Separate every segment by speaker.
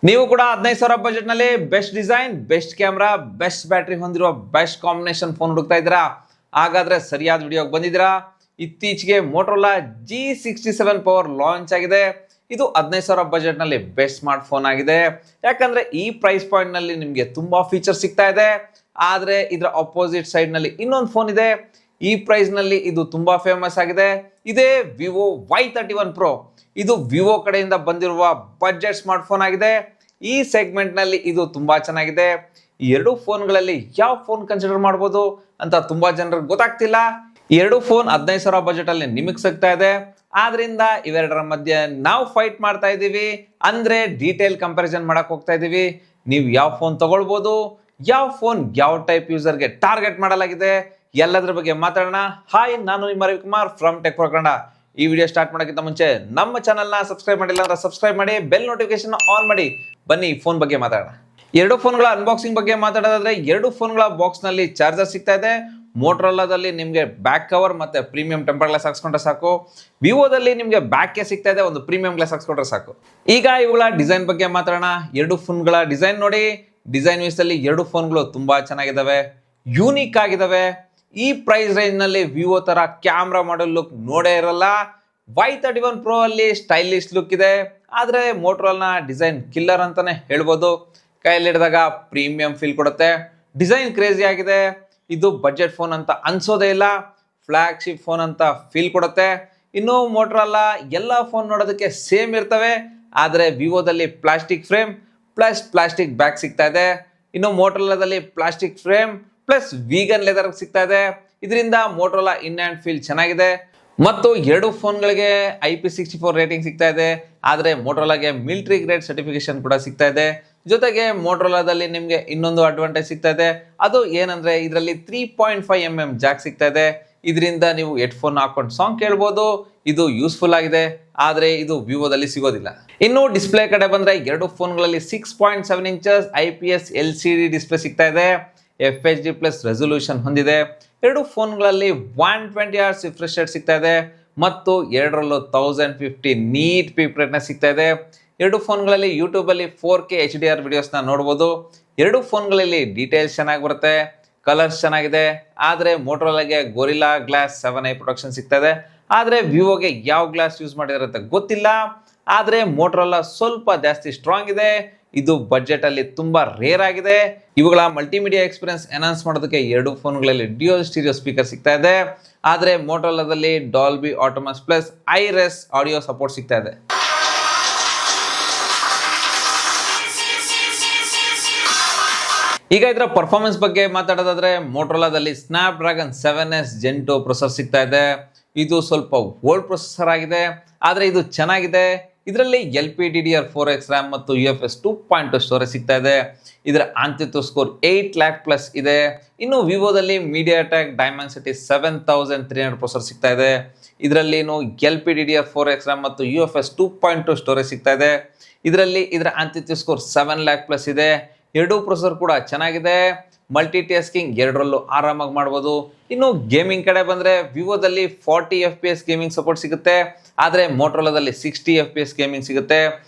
Speaker 1: ನೀವು ಕೂಡ 15,000 ಬಜೆಟ್ ನಲ್ಲಿ best design, best camera, best battery ಹೊಂದಿರುವ ಬೆಸ್ಟ್ ಕಾಂಬಿನೇಷನ್ ಫೋನ್ ಹುಡುಕ್ತಾ ಇದ್ದೀರಾ? ಹಾಗಾದ್ರೆ ಸರಿಯಾದ ವಿಡಿಯೋಗೆ ಬಂದಿದ್ದೀರಾ. ಇತ್ತೀಚೆಗೆ ಮೋಟೋರೋಲಾ G67 ಪವರ್ ಲಾಂಚ್ ಆಗಿದೆ. ಇದು 15,000 ಬಜೆಟ್ ನಲ್ಲಿ ಬೆಸ್ಟ್ ಸ್ಮಾರ್ಟ್ ಫೋನ್ ಆಗಿದೆ. ಯಾಕಂದ್ರೆ ಈ ಪ್ರೈಸ್ ಪಾಯಿಂಟ್ ನಲ್ಲಿ ನಿಮಗೆ ತುಂಬಾ ಫೀಚರ್ ಸಿಗ್ತಾ ಇದೆ. ಆದ್ರೆ ಇದರ ಅಪೋಸಿಟ್ ಸೈಡ್ ನಲ್ಲಿ ಇನ್ನೊಂದು ಫೋನ್ ಇದೆ. ಈ ಪ್ರೈಸ್ ನಲ್ಲಿ ಇದು ತುಂಬಾ ಫೇಮಸ್ ಆಗಿದೆ. ಇದೇ ವಿವೋ Y31 Pro. ಇದು ವಿವೋ ಕಡೆಯಿಂದ ಬಂದಿರುವ ಬಜೆಟ್ ಸ್ಮಾರ್ಟ್ ಫೋನ್ ಆಗಿದೆ. ಈ ಸೆಗ್ಮೆಂಟ್ ನಲ್ಲಿ ಇದು ತುಂಬಾ ಚೆನ್ನಾಗಿದೆ. ಈ ಎರಡು ಫೋನ್ಗಳಲ್ಲಿ ಯಾವ ಫೋನ್ ಕನ್ಸಿಡರ್ ಮಾಡಬಹುದು ಅಂತ ತುಂಬಾ ಜನರಿಗೆ ಗೊತ್ತಾಗ್ತಿಲ್ಲ. ಈ ಎರಡು ಫೋನ್ 15,000 ಬಜೆಟ್ ಅಲ್ಲಿ ನಿಮಗೆ ಸಿಗ್ತಾ ಇದೆ. ಆದ್ರಿಂದ ಇವೆರಡರ ಮಧ್ಯೆ ನಾವು ಫೈಟ್ ಮಾಡ್ತಾ ಇದೀವಿ. ಅಂದ್ರೆ ಡೀಟೇಲ್ ಕಂಪ್ಯಾರಿಸನ್ ಮಾಡಕ್ ಹೋಗ್ತಾ ಇದೀವಿ. ನೀವು ಯಾವ ಫೋನ್ ತಗೊಳ್ಬಹುದು, ಯಾವ ಫೋನ್ ಯಾವ ಟೈಪ್ ಯೂಸರ್ಗೆ ಟಾರ್ಗೆಟ್ ಮಾಡಲಾಗಿದೆ, ಎಲ್ಲದ್ರ ಬಗ್ಗೆ ಮಾತಾಡೋಣ. ಹಾಯ್, ನಾನು ನಿಮ್ಮ Ravikumar from Tech Pro Kannada. ಈ ವಿಡಿಯೋ ಸ್ಟಾರ್ಟ್ ಮಾಡೋಕ್ಕಿಂತ ಮುಂಚೆ ನಮ್ಮ ಚಾನಲ್ನ ಸಬ್ಸ್ಕ್ರೈಬ್ ಮಾಡಿಲ್ಲ ಅಂದ್ರೆ ಸಬ್ಸ್ಕ್ರೈಬ್ ಮಾಡಿ, ಬೆಲ್ ನೋಟಿಫಿಕೇಶನ್ ಆನ್ ಮಾಡಿ. ಬನ್ನಿ ಫೋನ್ ಬಗ್ಗೆ ಮಾತಾಡೋಣ. ಎರಡು ಫೋನ್ಗಳ ಅನ್ಬಾಕ್ಸಿಂಗ್ ಬಗ್ಗೆ ಮಾತಾಡೋದಾದ್ರೆ, ಎರಡು ಫೋನ್ಗಳ ಬಾಕ್ಸ್ ನಲ್ಲಿ ಚಾರ್ಜರ್ ಸಿಗ್ತಾ ಇದೆ. ಮೋಟೋರೋಲಾದಲ್ಲಿ ನಿಮಗೆ ಬ್ಯಾಕ್ ಕವರ್ ಮತ್ತೆ ಪ್ರೀಮಿಯಂ ಟೆಂಪರ್ ಗ್ಲಾಸ್ ಹಾಕ್ಸ್ಕೊಂಡ್ರೆ ಸಾಕು. ವಿವೋದಲ್ಲಿ ನಿಮಗೆ ಬ್ಯಾಕ್ ಗೆ ಸಿಗ್ತಾ ಇದೆ, ಒಂದು ಪ್ರೀಮಿಯಂ ಗ್ಲಾಸ್ ಹಾಕ್ಸ್ಕೊಂಡ್ರೆ ಸಾಕು. ಈಗ ಇವುಗಳ ಡಿಸೈನ್ ಬಗ್ಗೆ ಮಾತಾಡೋಣ. ಎರಡು ಫೋನ್ಗಳ ಡಿಸೈನ್ ನೋಡಿ. ಡಿಸೈನ್ ವೈಸ್ ಅಲ್ಲಿ ಎರಡು ಫೋನ್ಗಳು ತುಂಬಾ ಚೆನ್ನಾಗಿದ್ದಾವೆ, ಯೂನಿಕ್ ಆಗಿದಾವೆ. ಈ ಪ್ರೈಸ್ ರೇಂಜ್ ನಲ್ಲಿ ವಿವೋ ತರ ಕ್ಯಾಮ್ರಾ ಮಾಡೆಲ್ ಲುಕ್ ನೋಡೇ ಇರಲ್ಲ. Y31 Pro ಅಲ್ಲಿ ಸ್ಟೈಲಿಶ್ ಲುಕ್ ಇದೆ. ಆದ್ರೆ ಮೋಟೋರೋಲಾ ಡಿಸೈನ್ ಕಿಲ್ಲರ್ ಅಂತಾನೆ ಹೇಳ್ಬೋದು. ಕೈಯಲ್ಲಿ ಹಿಡಿದಾಗ ಪ್ರೀಮಿಯಂ ಫೀಲ್ ಕೊಡುತ್ತೆ. ಡಿಸೈನ್ ಕ್ರೇಜಿ ಆಗಿದೆ. ಇದು ಬಜೆಟ್ ಫೋನ್ ಅಂತ ಅನ್ಸೋದೇ ಇಲ್ಲ, ಫ್ಲಾಗ್ಶಿಪ್ ಫೋನ್ ಅಂತ ಫೀಲ್ ಕೊಡುತ್ತೆ. ಇನ್ನು ಮೋಟೋರೋಲಾ ಎಲ್ಲ ಫೋನ್ ನೋಡೋದಕ್ಕೆ ಸೇಮ್ ಇರ್ತವೆ. ಆದ್ರೆ ವಿವೋದಲ್ಲಿ plastic frame plus plastic back ಸಿಗ್ತಾ ಇದೆ. ಇನ್ನು ಮೋಟೋರೋಲಾದಲ್ಲಿ plastic frame plus vegan leather ಸಿಗ್ತಾ ಇದೆ. ಇದರಿಂದ ಮೋಟೋರೋಲಾ ಇನ್ ಹ್ಯಾಂಡ್ ಫೀಲ್ ಚೆನ್ನಾಗಿದೆ. ಮತ್ತು ಎರಡು ಫೋನ್ಗಳಿಗೆ IP64 ರೇಟಿಂಗ್ ಸಿಗ್ತಾ ಇದೆ. ಆದ್ರೆ ಮೋಟೋರೋಲಾಗೆ ಮಿಲಿಟರಿ ಗ್ರೇಡ್ ಸರ್ಟಿಫಿಕೇಶನ್ ಕೂಡ ಸಿಗ್ತಾ ಇದೆ. ಜೊತೆಗೆ ಮೋಟೋರೋಲಾದಲ್ಲಿ ನಿಮಗೆ ಇನ್ನೊಂದು ಅಡ್ವಾಂಟೇಜ್ ಸಿಗ್ತಾ ಇದೆ. ಅದು ಏನಂದ್ರೆ ಇದರಲ್ಲಿ 3.5mm ಜಾಕ್ ಸಿಗ್ತಾ ಇದೆ. ಇದರಿಂದ ನೀವು ಹೆಡ್ಫೋನ್ ಹಾಕೊಂಡು ಸಾಂಗ್ ಕೇಳ್ಬೋದು. ಇದು ಯೂಸ್ಫುಲ್ ಆಗಿದೆ. ಆದ್ರೆ ಇದು ವಿವೋದಲ್ಲಿ ಸಿಗೋದಿಲ್ಲ. ಇನ್ನು ಡಿಸ್ಪ್ಲೇ ಕಡೆ ಬಂದ್ರೆ, ಎರಡು ಫೋನ್ಗಳಲ್ಲಿ 6.7 ಇಂಚಸ್ IPS LCD ಡಿಸ್ಪ್ಲೇ ಸಿಗ್ತಾ ಇದೆ. FHD ಪ್ಲಸ್ ರೆಸೊಲ್ಯೂಷನ್ ಹೊಂದಿದೆ. ಎರಡು ಫೋನ್ಗಳಲ್ಲಿ 120 Hz ರಿಫ್ರೆಶ್ ರೇಟ್ ಸಿಗ್ತಾ ಇದೆ. ಮತ್ತು ಎರಡರಲ್ಲೂ 1050 ನೀಟ್ ಪೀಕ್ ಬ್ರೈಟ್ನೆಸ್ ಸಿಗ್ತಾ ಇದೆ. ಎರಡು ಫೋನ್ಗಳಲ್ಲಿ ಯೂಟ್ಯೂಬ್ ಅಲ್ಲಿ 4K HDR ವಿಡಿಯೋಸ್ನ ನೋಡ್ಬೋದು. ಎರಡು ಫೋನ್ಗಳಲ್ಲಿ ಡೀಟೇಲ್ಸ್ ಚೆನ್ನಾಗಿ ಬರುತ್ತೆ, ಕಲರ್ಸ್ ಚೆನ್ನಾಗಿದೆ. ಆದ್ರೆ ಮೋಟೋರೋಲಾಗೆ ಗೊರಿಲ್ಲಾ ಗ್ಲಾಸ್ 7i ಪ್ರೊಟೆಕ್ಷನ್ ಸಿಗ್ತಾ ಇದೆ. ಆದ್ರೆ ವಿವೋಗೆ ಯಾವ ಗ್ಲಾಸ್ ಯೂಸ್ ಮಾಡಿದಾರೆ ಅಂತ ಗೊತ್ತಿಲ್ಲ. ಆದ್ರೆ ಮೋಟೋರೋಲಾ ಸ್ವಲ್ಪ ಜಾಸ್ತಿ ಸ್ಟ್ರಾಂಗ್ ಇದೆ. ಇದು ಬಜೆಟ್ ಅಲ್ಲಿ ತುಂಬಾ ರೇರ್ ಆಗಿದೆ. ಇವುಗಳ ಮಲ್ಟಿಮೀಡಿಯಾ ಎಕ್ಸ್ಪೀರಿಯನ್ಸ್ ಎನ್ಹಾನ್ಸ್ ಮಾಡೋದಕ್ಕೆ ಎರಡು ಫೋನ್ಗಳಲ್ಲಿ ಡ್ಯುಯಲ್ ಸ್ಟೀರಿಯೋ ಸ್ಪೀಕರ್ ಸಿಗ್ತಾ ಇದೆ. ಆದ್ರೆ ಮೋಟೋರೋಲಾದಲ್ಲಿ Dolby Atmos plus hi-res audio support ಸಿಗ್ತಾ ಇದೆ. ಈಗ ಇದರ ಪರ್ಫಾರ್ಮೆನ್ಸ್ ಬಗ್ಗೆ ಮಾತಾಡೋದಾದ್ರೆ, ಮೋಟೋರೋಲಾದಲ್ಲಿ ಸ್ನ್ಯಾಪ್ಡ್ರ್ಯಾಗನ್ 7S Gen 2 ಪ್ರೊಸೆಸರ್ ಸಿಗ್ತಾ ಇದೆ. ಇದು ಸ್ವಲ್ಪ ಓಲ್ಡ್ ಪ್ರೊಸೆಸರ್ ಆಗಿದೆ, ಆದ್ರೆ ಇದು ಚೆನ್ನಾಗಿದೆ. ಇದರಲ್ಲಿ LPDDR4X RAM ಮತ್ತು UFS 2.2 ಸ್ಟೋರೇಜ್ ಸಿಗ್ತಾ ಇದೆ. ಇದರ ಆಂತುತು ಸ್ಕೋರ್ 8 lakh ಪ್ಲಸ್ ಇದೆ. ಇನ್ನು ವಿವೋದಲ್ಲಿ MediaTek Dimensity 7300 ಪ್ರೊಸೆಸರ್ ಸಿಗ್ತಾ ಇದೆ. ಇದರಲ್ಲಿ LPDDR4X RAM ಮತ್ತು UFS 2.2 ಸ್ಟೋರೇಜ್ ಸಿಗ್ತಾ ಇದೆ. ಇದರಲ್ಲಿ ಇದರ ಆಂತುತು ಸ್ಕೋರ್ 7 lakh ಪ್ಲಸ್ ಇದೆ. ಎರಡು ಪ್ರೊಸೆಸರ್ ಕೂಡ ಚೆನ್ನಾಗಿದೆ. ಮಲ್ಟಿ ಟಾಸ್ಕಿಂಗ್ ಎರಡರಲ್ಲೂ ಆರಾಮಾಗಿ ಮಾಡ್ಬೋದು. ಇನ್ನು ಗೇಮಿಂಗ್ ಕಡೆ ಬಂದ್ರೆ, ವಿವೋದಲ್ಲಿ 40 FPS ಗೇಮಿಂಗ್ ಸಪೋರ್ಟ್ ಸಿಗುತ್ತೆ. ಆದ್ರೆ ಮೋಟೋರೋಲಾದಲ್ಲಿ 60 FPS ಗೇಮಿಂಗ್ ಸಿಗುತ್ತೆ.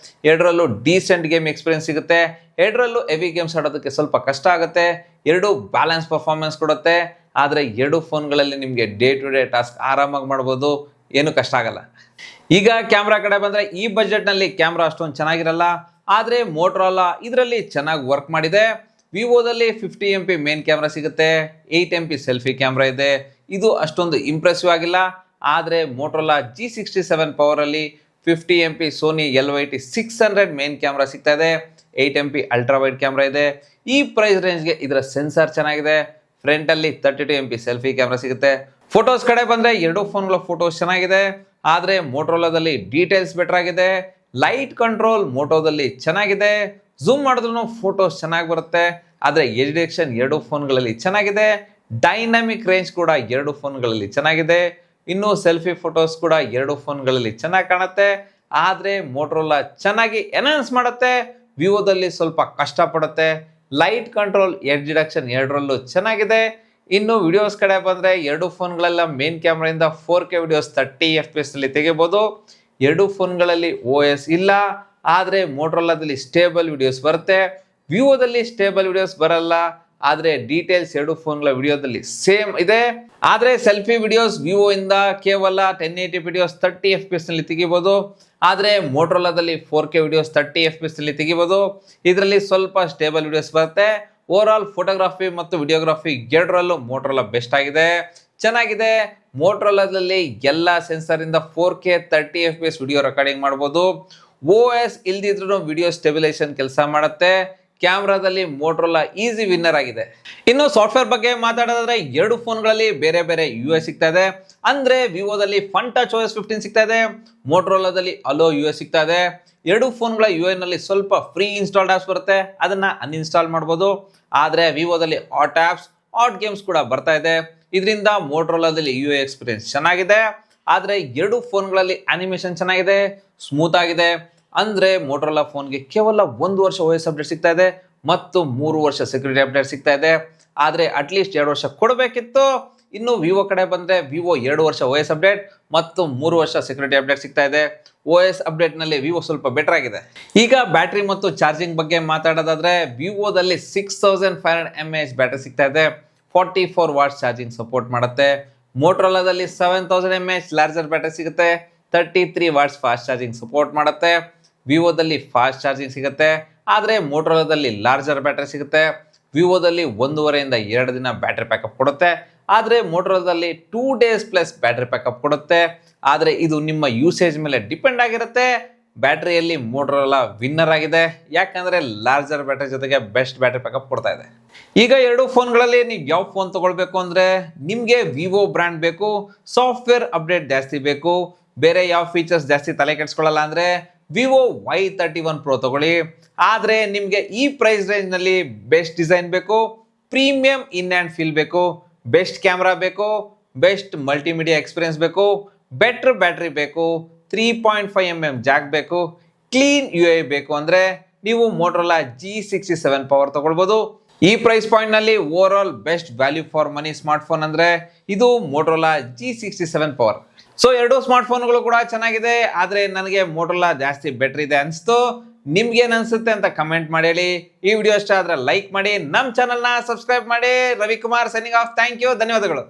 Speaker 1: ಎರಡರಲ್ಲೂ ಡೀಸೆಂಟ್ ಗೇಮ್ ಎಕ್ಸ್ಪೀರಿಯನ್ಸ್ ಸಿಗುತ್ತೆ. ಎರಡರಲ್ಲೂ ಹೆವಿ ಗೇಮ್ಸ್ ಆಡೋದಕ್ಕೆ ಸ್ವಲ್ಪ ಕಷ್ಟ ಆಗುತ್ತೆ. ಎರಡು ಬ್ಯಾಲೆನ್ಸ್ ಪರ್ಫಾರ್ಮೆನ್ಸ್ ಕೊಡುತ್ತೆ. ಆದ್ರೆ ಎರಡು ಫೋನ್ಗಳಲ್ಲಿ ನಿಮಗೆ ಡೇ ಟು ಡೇ ಟಾಸ್ಕ್ ಆರಾಮಾಗಿ ಮಾಡ್ಬೋದು, ಏನು ಕಷ್ಟ ಆಗಲ್ಲ. ಈಗ ಕ್ಯಾಮ್ರಾ ಕಡೆ ಬಂದ್ರೆ, ಈ ಬಜೆಟ್ ನಲ್ಲಿ ಕ್ಯಾಮ್ರಾ ಅಷ್ಟೊಂದು ಚೆನ್ನಾಗಿರಲ್ಲ. ಆದ್ರೆ ಮೋಟೋರೋಲಾ ಇದರಲ್ಲಿ ಚೆನ್ನಾಗಿ ವರ್ಕ್ ಮಾಡಿದೆ. ವಿವೋದಲ್ಲಿ 50MP ಮೇನ್ ಕ್ಯಾಮ್ರಾ ಸಿಗುತ್ತೆ, 8MP ಸೆಲ್ಫಿ ಕ್ಯಾಮ್ರಾ ಇದೆ. ಇದು ಅಷ್ಟೊಂದು ಇಂಪ್ರೆಸಿವ್ ಆಗಿಲ್ಲ. ಆದ್ರೆ ಮೋಟೋರೋಲಾ G67 ಪವರ್ ಅಲ್ಲಿ 50MP Sony LYT 600 main camera ಸಿಗ್ತಾ ಇದೆ. 8MP ಅಲ್ಟ್ರಾ ವೈಡ್ ಕ್ಯಾಮ್ರಾ ಇದೆ. ಈ ಪ್ರೈಸ್ ರೇಂಜ್ಗೆ ಇದರ ಸೆನ್ಸಾರ್ ಚೆನ್ನಾಗಿದೆ. ಫ್ರಂಟ್ ಅಲ್ಲಿ 32MP ಸೆಲ್ಫಿ ಕ್ಯಾಮ್ರಾ ಸಿಗುತ್ತೆ. ಫೋಟೋಸ್ ಕಡೆ ಬಂದ್ರೆ, ಎರಡು ಫೋನ್ಗಳ ಫೋಟೋಸ್ ಚೆನ್ನಾಗಿದೆ. ಆದ್ರೆ ಮೋಟೋರೋಲಾದಲ್ಲಿ ಡೀಟೇಲ್ಸ್ ಬೆಟರ್ ಆಗಿದೆ. ಲೈಟ್ ಕಂಟ್ರೋಲ್ ಮೋಟೋದಲ್ಲಿ ಚೆನ್ನಾಗಿದೆ. ಝೂಮ್ ಮಾಡಿದ್ರು ಫೋಟೋಸ್ ಚೆನ್ನಾಗಿ ಬರುತ್ತೆ. ಆದ್ರೆ ಎಜ್ ಡಿಟೆಕ್ಷನ್ ಎರಡು ಫೋನ್ಗಳಲ್ಲಿ ಚೆನ್ನಾಗಿದೆ. ಡೈನಾಮಿಕ್ ರೇಂಜ್ ಕೂಡ ಎರಡು ಫೋನ್ಗಳಲ್ಲಿ ಚೆನ್ನಾಗಿದೆ. ಇನ್ನು ಸೆಲ್ಫಿ ಫೋಟೋಸ್ ಕೂಡ ಎರಡು ಫೋನ್ಗಳಲ್ಲಿ ಚೆನ್ನಾಗಿ ಕಾಣುತ್ತೆ. ಆದ್ರೆ ಮೋಟೋರೋಲಾ ಚೆನ್ನಾಗಿ ಎನ್ಹಾನ್ಸ್ ಮಾಡುತ್ತೆ. ವಿವೋದಲ್ಲಿ ಸ್ವಲ್ಪ ಕಷ್ಟ ಪಡುತ್ತೆ. ಲೈಟ್ ಕಂಟ್ರೋಲ್, ಎಜ್ ಡಿಟೆಕ್ಷನ್ ಎರಡರಲ್ಲೂ ಚೆನ್ನಾಗಿದೆ. ಇನ್ನು ವಿಡಿಯೋಸ್ ಕಡೆ ಬಂದ್ರೆ, ಎರಡು ಫೋನ್ಗಳೆಲ್ಲ ಮೇನ್ ಕ್ಯಾಮ್ರಾದಿಂದ 4K ವಿಡಿಯೋಸ್ 30 FPS ಅಲ್ಲಿ ತೆಗಿಬಹುದು. ಎರಡು ಫೋನ್ಗಳಲ್ಲಿ OS ಇಲ್ಲ. ಆದರೆ ಮೋಟರೋಲಾದಲ್ಲಿ ಸ್ಟೇಬಲ್ ವಿಡಿಯೋಸ್ ಬರುತ್ತೆ, ವಿವೋದಲ್ಲಿ ಸ್ಟೇಬಲ್ ವಿಡಿಯೋಸ್ ಬರಲ್ಲ. ಆದರೆ ಡೀಟೇಲ್ಸ್ ಎರಡು ಫೋನ್ಗಳ ವಿಡಿಯೋದಲ್ಲಿ ಸೇಮ್ ಇದೆ. ಆದರೆ ಸೆಲ್ಫಿ ವಿಡಿಯೋಸ್ ವಿವೋ ಇಂದ ಕೇವಲ 1080 ವಿಡಿಯೋಸ್ 30 FPS ನಲ್ಲಿ ತೆಗಿಬಹುದು. ಆದರೆ ಮೋಟರೋಲಾದಲ್ಲಿ 4K ವಿಡಿಯೋಸ್ 30 FPS ನಲ್ಲಿ ತೆಗಿಬಹುದು. ಇದರಲ್ಲಿ ಸ್ವಲ್ಪ ಸ್ಟೇಬಲ್ ವಿಡಿಯೋಸ್ ಬರುತ್ತೆ. ಓವರ್ ಆಲ್ ಫೋಟೋಗ್ರಫಿ ಮತ್ತು ವಿಡಿಯೋಗ್ರಫಿ ಎರಡರಲ್ಲೂ ಮೋಟರೋಲಾ ಬೆಸ್ಟ್ ಆಗಿದೆ, ಚೆನ್ನಾಗಿದೆ. ಮೋಟರೋಲಾದಲ್ಲಿ ಎಲ್ಲ ಸೆನ್ಸರ್ ಇಂದ 4K 30 FPS ವಿಡಿಯೋ ರೆಕಾರ್ಡಿಂಗ್ ಮಾಡಬಹುದು. OS ಇಲ್ದಿದ್ರು ವಿಡಿಯೋ ಸ್ಟೆಬಿಲೈಸೇಷನ್ ಕೆಲಸ ಮಾಡುತ್ತೆ. ಕ್ಯಾಮ್ರಾದಲ್ಲಿ ಮೋಟರೋಲಾ ಈಸಿ ವಿನ್ನರ್ ಆಗಿದೆ. ಇನ್ನು ಸಾಫ್ಟ್ವೇರ್ ಬಗ್ಗೆ ಮಾತಾಡೋದಾದ್ರೆ ಎರಡು ಫೋನ್ಗಳಲ್ಲಿ ಬೇರೆ ಬೇರೆ UI ಸಿಗ್ತಾ ಇದೆ. ಅಂದ್ರೆ ವಿವೋದಲ್ಲಿ ಫನ್ ಟಚ್ OS 15 ಸಿಗ್ತಾ ಇದೆ, ಮೋಟರೋಲಾದಲ್ಲಿ ಅಲೋ US ಸಿಗ್ತಾ ಇದೆ. ಎರಡು ಫೋನ್ಗಳ UI ನಲ್ಲಿ ಸ್ವಲ್ಪ ಫ್ರೀ ಇನ್ಸ್ಟಾಲ್ಡ್ ಆಪ್ಸ್ ಬರುತ್ತೆ, ಅದನ್ನ ಅನ್ಇನ್ಸ್ಟಾಲ್ ಮಾಡಬಹುದು. ಆದ್ರೆ ವಿವೋದಲ್ಲಿ ಆಟ್ ಆಪ್ಸ್, ಆಟ್ ಗೇಮ್ಸ್ ಕೂಡ ಬರ್ತಾ ಇದೆ. ಇದರಿಂದ ಮೋಟರೋಲಾದಲ್ಲಿ UI ಎಕ್ಸ್ಪೀರಿಯನ್ಸ್ ಚೆನ್ನಾಗಿದೆ. ಆದ್ರೆ ಎರಡು ಫೋನ್ಗಳಲ್ಲಿ ಅನಿಮೇಷನ್ ಚೆನ್ನಾಗಿದೆ, ಸ್ಮೂತ್ ಆಗಿದೆ. ಅಂದ್ರೆ ಮೋಟರೋಲಾ ಫೋನ್ಗೆ ಕೇವಲ 1 ವರ್ಷ OS ಅಪ್ಡೇಟ್ ಸಿಗ್ತಾ ಇದೆ ಮತ್ತು 3 ವರ್ಷ ಸೆಕ್ಯೂರಿಟಿ ಅಪ್ಡೇಟ್ ಸಿಗ್ತಾ ಇದೆ. ಆದ್ರೆ ಅಟ್ಲೀಸ್ಟ್ 2 ವರ್ಷ ಕೊಡಬೇಕಿತ್ತು. ಇನ್ನು ವಿವೋ ಕಡೆ ಬಂದ್ರೆ ವಿವೋ 2 ವರ್ಷ OS ಅಪ್ಡೇಟ್ ಮತ್ತು 3 ವರ್ಷ ಸೆಕ್ಯೂರಿಟಿ ಅಪ್ಡೇಟ್ ಸಿಗ್ತಾ ಇದೆ. OS ಅಪ್ಡೇಟ್ ನಲ್ಲಿ ವಿವೋ ಸ್ವಲ್ಪ ಬೆಟರ್ ಆಗಿದೆ. ಈಗ ಬ್ಯಾಟರಿ ಮತ್ತು ಚಾರ್ಜಿಂಗ್ ಬಗ್ಗೆ ಮಾತಾಡೋದಾದ್ರೆ ವಿವೋದಲ್ಲಿ 6500 mAh ಬ್ಯಾಟರಿ ಸಿಗ್ತಾ ಇದೆ, 44 ವಾಟ್ಸ್ ಚಾರ್ಜಿಂಗ್ ಸಪೋರ್ಟ್ ಮಾಡುತ್ತೆ. ಮೋಟರೋಲಾದಲ್ಲಿ 7000 mAh ಲಾರ್ಜರ್ ಬ್ಯಾಟರಿ ಸಿಗುತ್ತೆ, 33 ವಾಟ್ಸ್ ಫಾಸ್ಟ್ ಚಾರ್ಜಿಂಗ್ ಸಪೋರ್ಟ್ ಮಾಡುತ್ತೆ. ವಿವೋದಲ್ಲಿ ಫಾಸ್ಟ್ ಚಾರ್ಜಿಂಗ್ ಸಿಗುತ್ತೆ, ಆದರೆ ಮೋಟರೋಲಾದಲ್ಲಿ ಲಾರ್ಜರ್ ಬ್ಯಾಟರಿ ಸಿಗುತ್ತೆ. ವಿವೋದಲ್ಲಿ 1.5 ಇಂದ 2 ದಿನ ಬ್ಯಾಟರಿ ಬ್ಯಾಕಪ್ ಕೊಡುತ್ತೆ, ಆದರೆ ಮೋಟರೋಲಾದಲ್ಲಿ 2 ಡೇಸ್ ಪ್ಲಸ್ ಬ್ಯಾಟರಿ ಬ್ಯಾಕಪ್ ಕೊಡುತ್ತೆ. ಆದರೆ ಇದು ನಿಮ್ಮ ಯೂಸೇಜ್ ಮೇಲೆ ಡಿಪೆಂಡ್ ಆಗಿರುತ್ತೆ. ಬ್ಯಾಟರಿಯಲ್ಲಿ ಮೋಟರೋಲಾ ವಿನ್ನರ್ ಆಗಿದೆ, ಯಾಕಂದ್ರೆ ಲಾರ್ಜರ್ ಬ್ಯಾಟರಿ ಜೊತೆಗೆ ಬೆಸ್ಟ್ ಬ್ಯಾಟರಿ ಬ್ಯಾಕಪ್ ಕೊಡ್ತಾ ಇದೆ. ಈಗ ಎರಡು ಫೋನ್ಗಳಲ್ಲಿ ನೀವು ಯಾವ ಫೋನ್ ತಗೊಳ್ಬೇಕು ಅಂದ್ರೆ ನಿಮಗೆ ವಿವೋ ಬ್ರ್ಯಾಂಡ್ ಬೇಕು, ಸಾಫ್ಟ್ವೇರ್ ಅಪ್ಡೇಟ್ ಜಾಸ್ತಿ ಬೇಕು, ಬೇರೆ ಯಾವ ಫೀಚರ್ಸ್ ಜಾಸ್ತಿ ತಲೆ ಕೆಡಿಸ್ಕೊಳ್ಳಲ್ಲ ಅಂದ್ರೆ ವಿವೋ Y31 Pro ತಗೊಳ್ಳಿ. ಆದರೆ ನಿಮಗೆ ಈ ಪ್ರೈಸ್ ರೇಂಜ್ ನಲ್ಲಿ ಬೆಸ್ಟ್ ಡಿಸೈನ್ ಬೇಕು, ಪ್ರೀಮಿಯಂ ಇನ್ ಹ್ಯಾಂಡ್ ಫೀಲ್ ಬೇಕು, ಬೆಸ್ಟ್ ಕ್ಯಾಮ್ರಾ ಬೇಕು, ಬೆಸ್ಟ್ ಮಲ್ಟಿಮೀಡಿಯಾ ಎಕ್ಸ್ಪೀರಿಯನ್ಸ್ ಬೇಕು, ಬೆಟರ್ ಬ್ಯಾಟರಿ ಬೇಕು, 3.5mm ಜಾಕ್ ಬೇಕು, ಕ್ಲೀನ್ UI ಬೇಕು ಅಂದ್ರೆ ನೀವು ಮೋಟರೋಲಾ G67 ಪವರ್ ತಗೊಳ್ಬಹುದು. ಈ ಪ್ರೈಸ್ ಪಾಯಿಂಟ್ ನಲ್ಲಿ over all best value for money smart phone ಅಂದ್ರೆ ಇದು ಮೋಟರೋಲಾ G67 ಪವರ್. ಸೊ ಎರಡು ಸ್ಮಾರ್ಟ್ ಫೋನ್ಗಳು ಕೂಡ ಚೆನ್ನಾಗಿದೆ, ಆದ್ರೆ ನನಗೆ ಮೋಟರೋಲಾ ಜಾಸ್ತಿ ಬೆಟರ್ ಇದೆ ಅನ್ಸ್ತು. ನಿಮ್ಗೆ ಏನ್ ಅನ್ಸುತ್ತೆ ಅಂತ ಕಮೆಂಟ್ ಮಾಡಿ ಹೇಳಿ. ಈ ವಿಡಿಯೋ ಇಷ್ಟ ಆದ್ರೆ ಲೈಕ್ ಮಾಡಿ, ನಮ್ಮ ಚಾನಲ್ ನ ಸಬ್ಸ್ಕ್ರೈಬ್ ಮಾಡಿ. Ravikumar signing off. Thank you, ಧನ್ಯವಾದಗಳು.